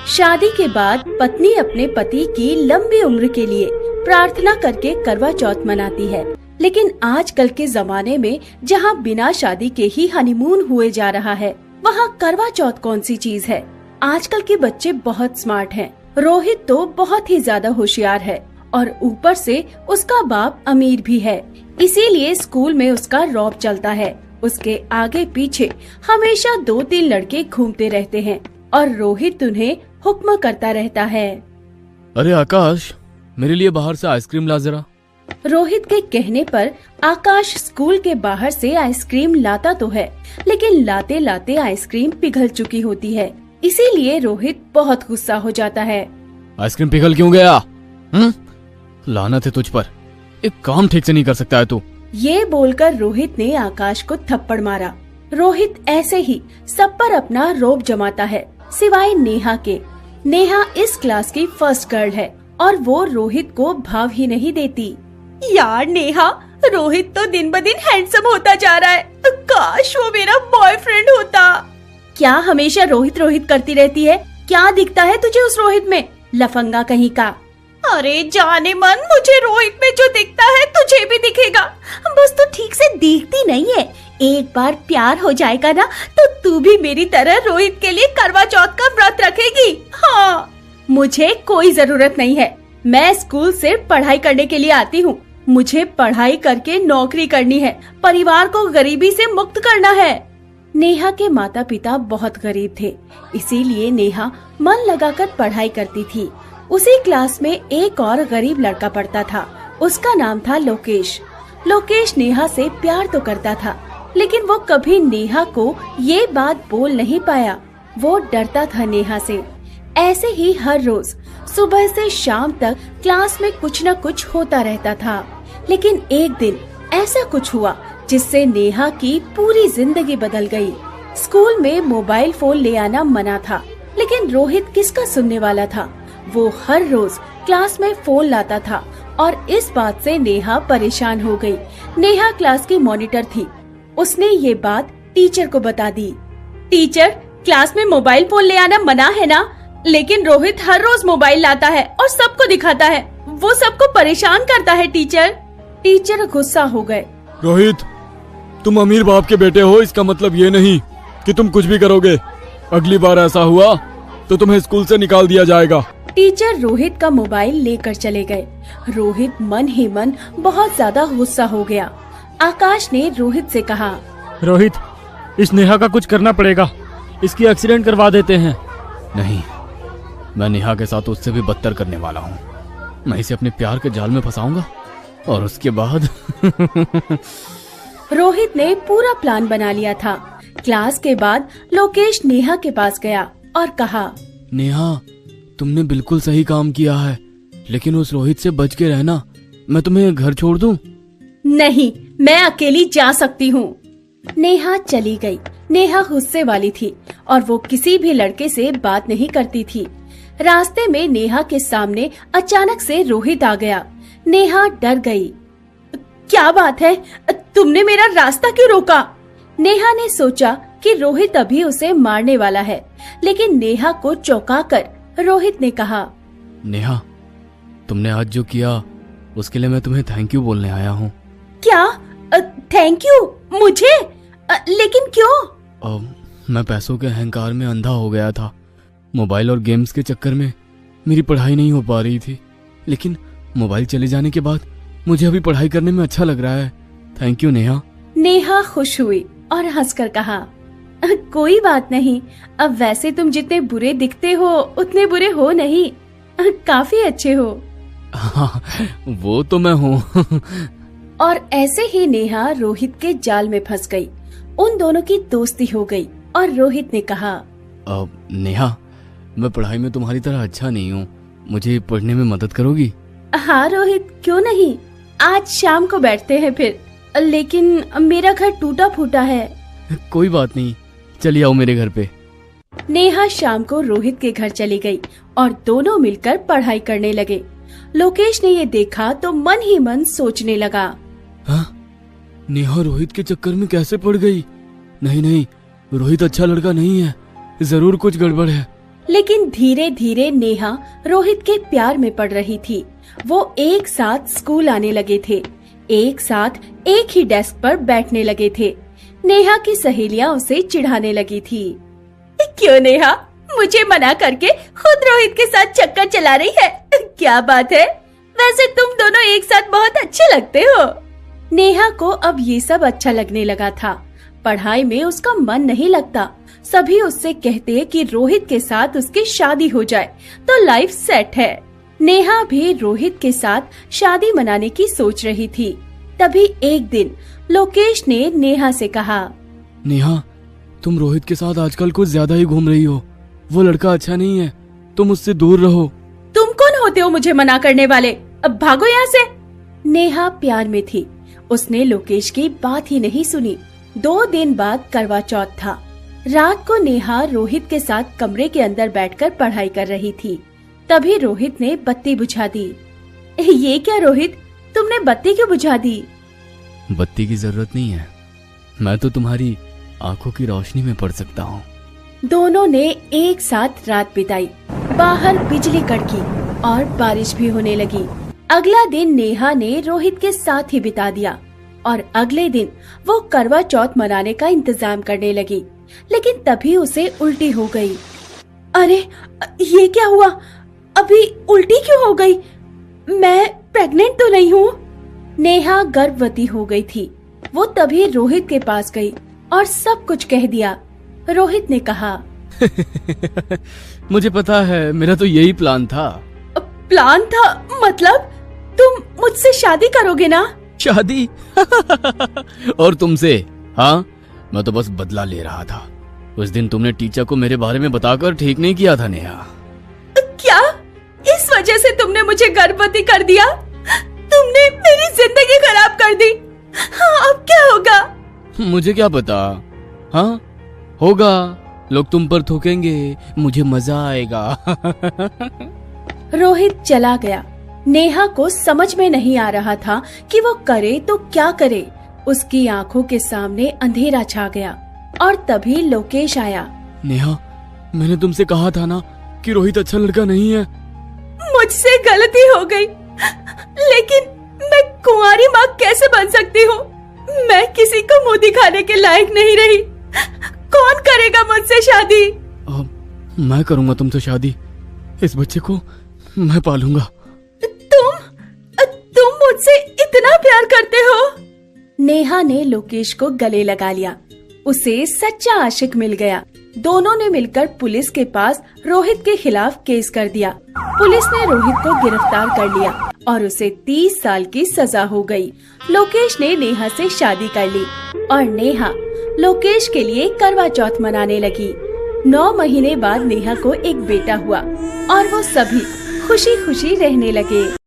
शादी के बाद पत्नी अपने पति की लंबी उम्र के लिए प्रार्थना करके करवा चौथ मनाती है। लेकिन आजकल के जमाने में जहाँ बिना शादी के ही हनीमून हुए जा रहा है, वहाँ करवा चौथ कौन सी चीज है। आजकल के बच्चे बहुत स्मार्ट हैं। रोहित तो बहुत ही ज्यादा होशियार है और ऊपर से उसका बाप अमीर भी है, इसीलिए स्कूल में उसका रौब चलता है। उसके आगे पीछे हमेशा 2-3 लड़के घूमते रहते हैं और रोहित उन्हें हुक्म करता रहता है। अरे आकाश, मेरे लिए बाहर से आइसक्रीम ला जरा। रोहित के कहने पर आकाश स्कूल के बाहर से आइसक्रीम लाता तो है, लेकिन लाते लाते आइसक्रीम पिघल चुकी होती है। इसीलिए रोहित बहुत गुस्सा हो जाता है। आइसक्रीम पिघल क्यों गया? लानत है तुझ पर, एक काम ठीक से नहीं कर सकता है तू। ये बोलकर रोहित ने आकाश को थप्पड़ मारा। रोहित ऐसे ही सब पर अपना रौब जमाता है, सिवाय नेहा के। नेहा इस क्लास की फर्स्ट गर्ल है और वो रोहित को भाव ही नहीं देती। यार नेहा, रोहित तो दिन ब दिन हैंडसम होता जा रहा है। काश वो मेरा बॉयफ्रेंड होता। क्या हमेशा रोहित रोहित करती रहती है? क्या दिखता है तुझे उस रोहित में, लफंगा कहीं का? अरे जाने मन, मुझे रोहित में जो दिखता है तुझे भी दिखेगा। बस तू ठीक से दिखती नहीं है। एक बार प्यार हो जाएगा ना तो तू भी मेरी तरह रोहित के लिए करवा चौथ का व्रत रखेगी। हाँ, मुझे कोई जरूरत नहीं है। मैं स्कूल सिर्फ पढ़ाई करने के लिए आती हूँ। मुझे पढ़ाई करके नौकरी करनी है, परिवार को गरीबी से मुक्त करना है। नेहा के माता पिता बहुत गरीब थे, इसीलिए नेहा मन लगाकर पढ़ाई करती थी। उसी क्लास में एक और गरीब लड़का पढ़ता था। उसका नाम था लोकेश। लोकेश नेहा से प्यार तो करता था, लेकिन वो कभी नेहा को ये बात बोल नहीं पाया। वो डरता था नेहा से। ऐसे ही हर रोज सुबह से शाम तक क्लास में कुछ न कुछ होता रहता था। लेकिन एक दिन ऐसा कुछ हुआ जिससे नेहा की पूरी जिंदगी बदल गई। स्कूल में मोबाइल फोन ले आना मना था, लेकिन रोहित किसका सुनने वाला था। वो हर रोज क्लास में फोन लाता था और इस बात से नेहा परेशान हो गई। नेहा क्लास की मॉनिटर थी। उसने ये बात टीचर को बता दी। टीचर, क्लास में मोबाइल फोन ले आना मना है ना, लेकिन रोहित हर रोज मोबाइल लाता है और सबको दिखाता है। वो सबको परेशान करता है टीचर। टीचर गुस्सा हो गए। रोहित, तुम अमीर बाप के बेटे हो, इसका मतलब ये नहीं कि तुम कुछ भी करोगे। अगली बार ऐसा हुआ तो तुम्हें स्कूल से निकाल दिया जाएगा। टीचर रोहित का मोबाइल लेकर चले गए। रोहित मन ही मन बहुत ज्यादा गुस्सा हो गया। आकाश ने रोहित से कहा, रोहित, इस नेहा का कुछ करना पड़ेगा। इसकी एक्सीडेंट करवा देते हैं। नहीं, मैं नेहा के साथ उससे भी बदतर करने वाला हूँ। मैं इसे अपने प्यार के जाल में फंसाऊंगा और उसके बाद रोहित ने पूरा प्लान बना लिया था। क्लास के बाद लोकेश नेहा के पास गया और कहा, नेहा, तुमने बिल्कुल सही काम किया है, लेकिन उस रोहित से बच के रहना। मैं तुम्हें घर छोड़ दूं? नहीं, मैं अकेली जा सकती हूँ। नेहा चली गई। नेहा गुस्से वाली थी और वो किसी भी लड़के से बात नहीं करती थी। रास्ते में नेहा के सामने अचानक से रोहित आ गया। नेहा डर गई। क्या बात है, तुमने मेरा रास्ता क्यों रोका? नेहा ने सोचा कि रोहित अभी उसे मारने वाला है, लेकिन नेहा को चौंकाकर रोहित ने कहा, नेहा, तुमने आज जो किया उसके लिए मैं तुम्हें थैंक यू बोलने आया हूँ। क्या? थैंक यू मुझे? लेकिन क्यों? मैं पैसों के अहंकार में अंधा हो गया था। मोबाइल और गेम्स के चक्कर में मेरी पढ़ाई नहीं हो पा रही थी, लेकिन मोबाइल चले जाने के बाद मुझे अभी पढ़ाई करने में अच्छा लग रहा है। Thank you Neha. नेहा खुश हुई और हंसकर कहा, कोई बात नहीं। अब वैसे तुम जितने बुरे दिखते हो उतने बुरे हो नहीं, काफी अच्छे हो। हाँ, वो तो मैं हूँ। और ऐसे ही नेहा रोहित के जाल में फंस गई। उन दोनों की दोस्ती हो गई और रोहित ने कहा, नेहा, मैं पढ़ाई में तुम्हारी तरह अच्छा नहीं हूँ, मुझे पढ़ने में मदद करोगी? हाँ रोहित, क्यों नहीं। आज शाम को बैठते हैं फिर, लेकिन मेरा घर टूटा फूटा है। कोई बात नहीं, चलिए आओ मेरे घर पे। नेहा शाम को रोहित के घर चली गई और दोनों मिलकर पढ़ाई करने लगे। लोकेश ने ये देखा तो मन ही मन सोचने लगा, हाँ, नेहा रोहित के चक्कर में कैसे पड़ गई? नहीं नहीं, रोहित अच्छा लड़का नहीं है, जरूर कुछ गड़बड़ है। लेकिन धीरे धीरे नेहा रोहित के प्यार में पड़ रही थी। वो एक साथ स्कूल आने लगे थे, एक साथ एक ही डेस्क पर बैठने लगे थे। नेहा की सहेलियां उसे चिढ़ाने लगी थी। क्यों नेहा, मुझे मना करके खुद रोहित के साथ चक्कर चला रही है? क्या बात है, वैसे तुम दोनों एक साथ बहुत अच्छे लगते हो। नेहा को अब ये सब अच्छा लगने लगा था। पढ़ाई में उसका मन नहीं लगता। सभी उससे कहते कि रोहित के साथ उसकी शादी हो जाए तो लाइफ सेट है। नेहा भी रोहित के साथ शादी मनाने की सोच रही थी। तभी एक दिन लोकेश ने नेहा से कहा, नेहा, तुम रोहित के साथ आजकल कुछ ज्यादा ही घूम रही हो। वो लड़का अच्छा नहीं है, तुम उससे दूर रहो। तुम कौन होते हो मुझे मना करने वाले? अब भागो यहाँ से। नेहा प्यार में थी, उसने लोकेश की बात ही नहीं सुनी। 2 दिन बाद करवा चौथ था। रात को नेहा रोहित के साथ कमरे के अंदर बैठकर पढ़ाई कर रही थी। तभी रोहित ने बत्ती बुझा दी। ये क्या रोहित, तुमने बत्ती क्यों बुझा दी? बत्ती की जरूरत नहीं है, मैं तो तुम्हारी आंखों की रोशनी में पढ़ सकता हूँ। दोनों ने एक साथ रात बिताई। बाहर बिजली कड़की और बारिश भी होने लगी। अगला दिन नेहा ने रोहित के साथ ही बिता दिया और अगले दिन वो करवा चौथ मनाने का इंतजाम करने लगी। लेकिन तभी उसे उल्टी हो गई। अरे ये क्या हुआ? अभी उल्टी क्यों हो गई? मैं प्रेग्नेंट तो नहीं हूँ? नेहा गर्भवती हो गई थी। वो तभी रोहित के पास गई और सब कुछ कह दिया। रोहित ने कहा, मुझे पता है, मेरा तो यही प्लान था। प्लान था? मतलब तुम मुझसे शादी करोगे ना? शादी? और तुमसे? हाँ, मैं तो बस बदला ले रहा था। उस दिन तुमने टीचर को मेरे बारे में बताकर ठीक नहीं किया था नेहा। क्या? इस वजह से तुमने मुझे गर्भवती कर दिया? तुमने मेरी जिंदगी खराब कर दी। हाँ, अब क्या होगा? मुझे क्या पता। हाँ होगा, लोग तुम पर थूकेंगे, मुझे मजा आएगा। रोहित चला गया। नेहा को समझ में नहीं आ रहा था कि वो करे तो क्या करे। उसकी आंखों के सामने अंधेरा छा गया और तभी लोकेश आया। नेहा, मैंने तुमसे कहा था ना कि रोहित अच्छा लड़का नहीं है। मुझसे गलती हो गई, लेकिन मैं कुंवारी माँ कैसे बन सकती हूँ? मैं किसी को मुंह दिखाने के लायक नहीं रही। कौन करेगा मुझसे शादी? मैं करूंगा तुमसे शादी। इस बच्चे को मैं पालूंगा। तुम मुझसे इतना प्यार करते हो? नेहा ने लोकेश को गले लगा लिया। उसे सच्चा आशिक मिल गया। दोनों ने मिलकर पुलिस के पास रोहित के खिलाफ केस कर दिया। पुलिस ने रोहित को गिरफ्तार कर लिया और उसे 30 साल की सजा हो गई। लोकेश ने नेहा से शादी कर ली और नेहा लोकेश के लिए करवा चौथ मनाने लगी। 9 महीने बाद नेहा को एक बेटा हुआ और वो सभी खुशी खुशी रहने लगे।